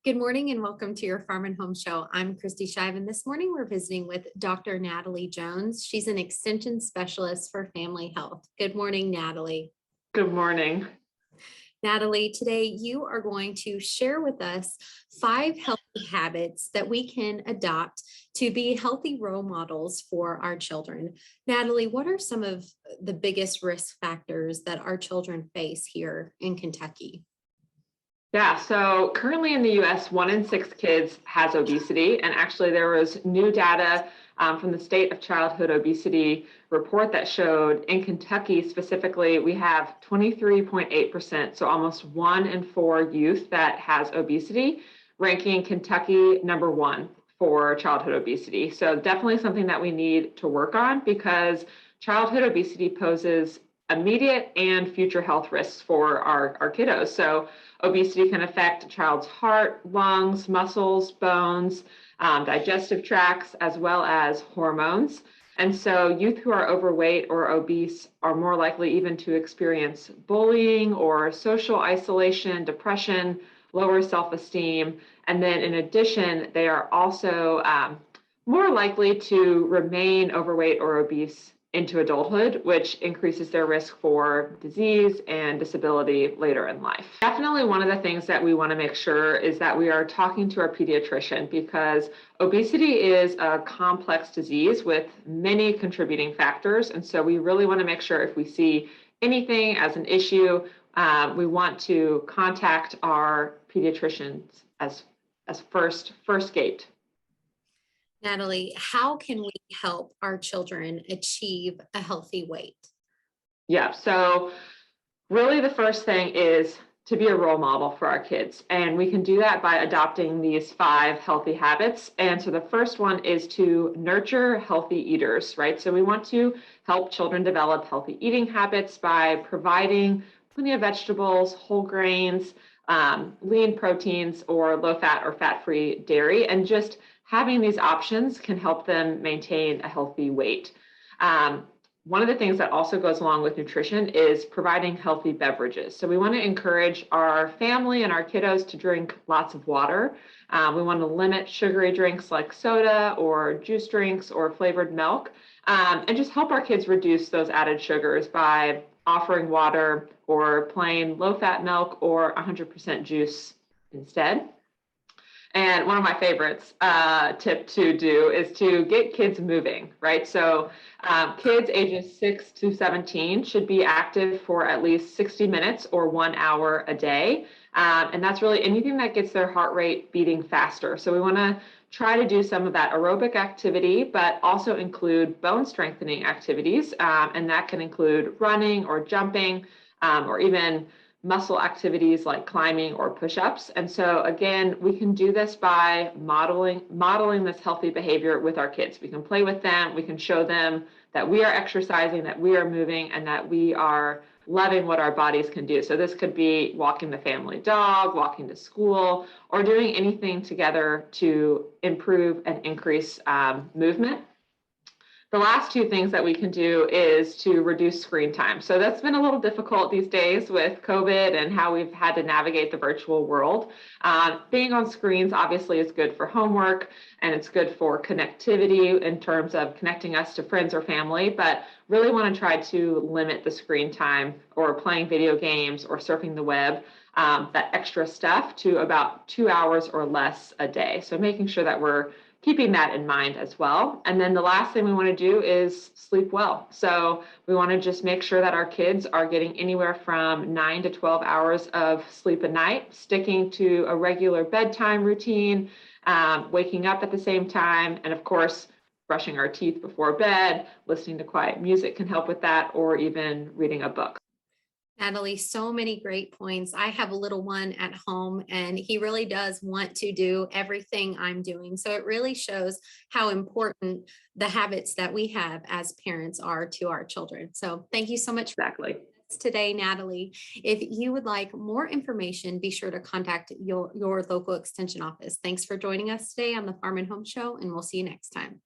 Good morning and welcome to your Farm and Home Show. I'm Kristi SHIVE, and this morning we're visiting with Dr. Natalie Jones. She's an extension specialist for family health. Good morning, Natalie. Good morning. Natalie, today you are going to share with us 5 healthy habits that we can adopt to be healthy role models for our children. Natalie, what are some of the biggest risk factors that our children face here in Kentucky? Yeah, so currently in the US, 1 in 6 kids has obesity. And actually, there was new data from the State of Childhood Obesity report that showed in Kentucky specifically, we have 23.8%, so almost 1 in 4 youth that has obesity, ranking Kentucky number 1 for childhood obesity. So definitely something that we need to work on because childhood obesity poses immediate and future health risks for our kiddos. So obesity can affect a child's heart, lungs, muscles, bones, digestive tracts, as well as hormones. And so youth who are overweight or obese are more likely even to experience bullying or social isolation, depression, lower self-esteem. And then in addition, they are also more likely to remain overweight or obese into adulthood, which increases their risk for disease and disability later in life. Definitely one of the things that we want to make sure is that we are talking to our pediatrician because obesity is a complex disease with many contributing factors. And so we really want to make sure if we see anything as an issue, we want to contact our pediatricians as first gate. Natalie, how can we help our children achieve a healthy weight? Yeah, so really the first thing is to be a role model for our kids. And we can do that by adopting these 5 healthy habits. And so the first one is to nurture healthy eaters, right? So we want to help children develop healthy eating habits by providing plenty of vegetables, whole grains, lean proteins, or low-fat or fat-free dairy, and just having these options can help them maintain a healthy weight. One of the things that also goes along with nutrition is providing healthy beverages. So we want to encourage our family and our kiddos to drink lots of water. We want to limit sugary drinks like soda or juice drinks or flavored milk, and just help our kids reduce those added sugars by offering water or plain low-fat milk or 100% juice instead. And one of my favorites tip to do is to get kids moving, right? So kids ages 6 to 17 should be active for at least 60 minutes or 1 hour a day. And that's really anything that gets their heart rate beating faster. So we want to try to do some of that aerobic activity, but also include bone strengthening activities. And that can include running or jumping or even muscle activities like climbing or push-ups. And so again, we can do this by modeling this healthy behavior with our kids. We can play with them, we can show them that we are exercising, that we are moving, and that we are loving what our bodies can do. So this could be walking the family dog, walking to school, or doing anything together to improve and increase movement. The last 2 things that we can do is to reduce screen time. So that's been a little difficult these days with COVID and how we've had to navigate the virtual world. Being on screens obviously is good for homework and it's good for connectivity in terms of connecting us to friends or family, but really want to try to limit the screen time or playing video games or surfing the web, that extra stuff to about 2 hours or less a day. So making sure that we're keeping that in mind as well. And then the last thing we want to do is sleep well. So we want to just make sure that our kids are getting anywhere from 9 to 12 hours of sleep a night, sticking to a regular bedtime routine, waking up at the same time, and of course, brushing our teeth before bed, listening to quiet music can help with that, or even reading a book. Natalie, so many great points. I have a little one at home and he really does want to do everything I'm doing. So it really shows how important the habits that we have as parents are to our children. So thank you so much Exactly. today, Natalie. If you would like more information, be sure to contact your local extension office. Thanks for joining us today on the Farm and Home Show, and we'll see you next time.